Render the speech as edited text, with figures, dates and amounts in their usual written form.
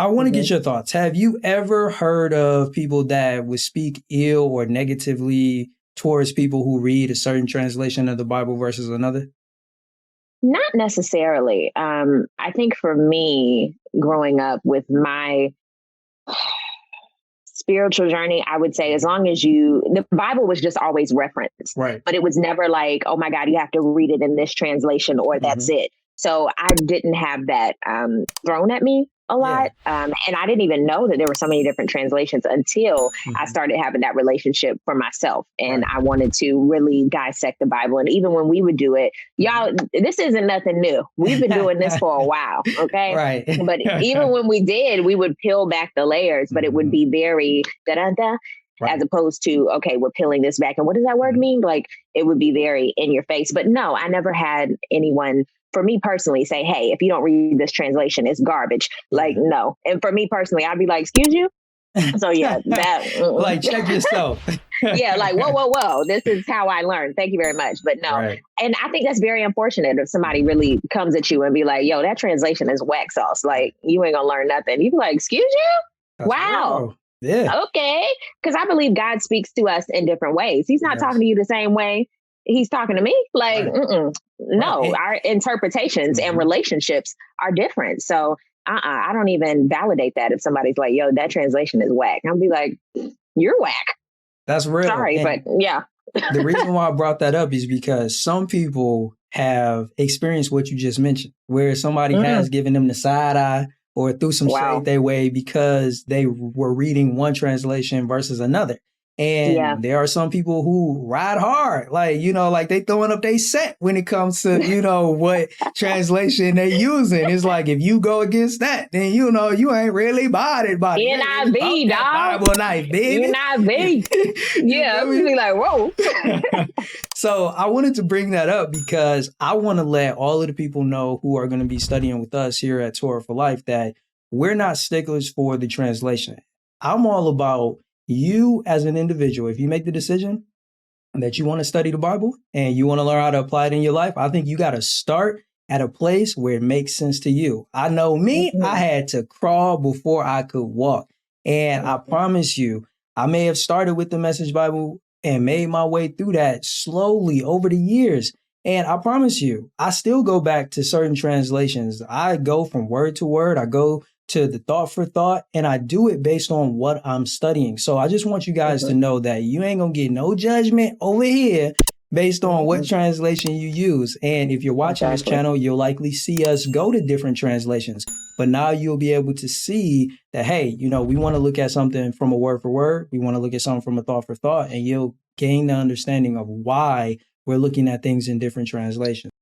I want to get your thoughts. Have you ever heard of people that would speak ill or negatively towards people who read a certain translation of the Bible versus another? Not necessarily. I think for me, growing up with my spiritual journey, I would say as long as the Bible was just always referenced, Right. but it was never like, oh my God, you have to read it in this translation or that's it. So I didn't have that thrown at me a lot. And I didn't even know that there were so many different translations until I started having that relationship for myself. And I wanted to really dissect the Bible. And even when we would do it, y'all, this isn't nothing new. We've been doing this for a while. Okay. Right. But even when we did, we would peel back the layers, but it would be very da-da-da. Right. As opposed to, okay, we're peeling this back. And what does that word mean? Like, it would be very in your face. But no, I never had anyone, for me personally, say, hey, if you don't read this translation, it's garbage. Like, no. And for me personally, I'd be like, excuse you? So yeah, that. Like, check yourself. Yeah, like, whoa. This is how I learned. Thank you very much. But no. Right. And I think that's very unfortunate if somebody really comes at you and be like, yo, that translation is whack sauce. Like, you ain't gonna learn nothing. You be like, excuse you? That's wow. Real. Yeah. Okay. Because I believe God speaks to us in different ways. He's not talking to you the same way he's talking to me. Like, no, our interpretations and relationships are different. So I don't even validate that if somebody's like, yo, that translation is whack. I'll be like, you're whack. That's real. Sorry, and but yeah. The reason why I brought that up is because some people have experienced what you just mentioned, where somebody has given them the side eye or threw some shade their way because they were reading one translation versus another. And there are some people who ride hard, like, like they throwing up their set when it comes to, what translation they using. It's like, if you go against that, then, you ain't really bothered by it. NIV, dog. Bible knife, baby. NIV. Yeah, we be like, whoa. So I wanted to bring that up because I want to let all of the people know who are going to be studying with us here at Torah for Life that we're not sticklers for the translation. I'm all about you as an individual. If you make the decision that you want to study the Bible and you want to learn how to apply it in your life, I think you got to start at a place where it makes sense to you. I know me, I had to crawl before I could walk. And I promise you, I may have started with the Message Bible and made my way through that slowly over the years. And I promise you, I still go back to certain translations. I go from word to word. I go to the thought for thought, and I do it based on what I'm studying. So I just want you guys to know that you ain't gonna get no judgment over here based on what translation you use. And if you're watching this channel, you'll likely see us go to different translations. But now you'll be able to see that, hey, we want to look at something from a word for word. We want to look at something from a thought for thought, and you'll gain the understanding of why we're looking at things in different translations.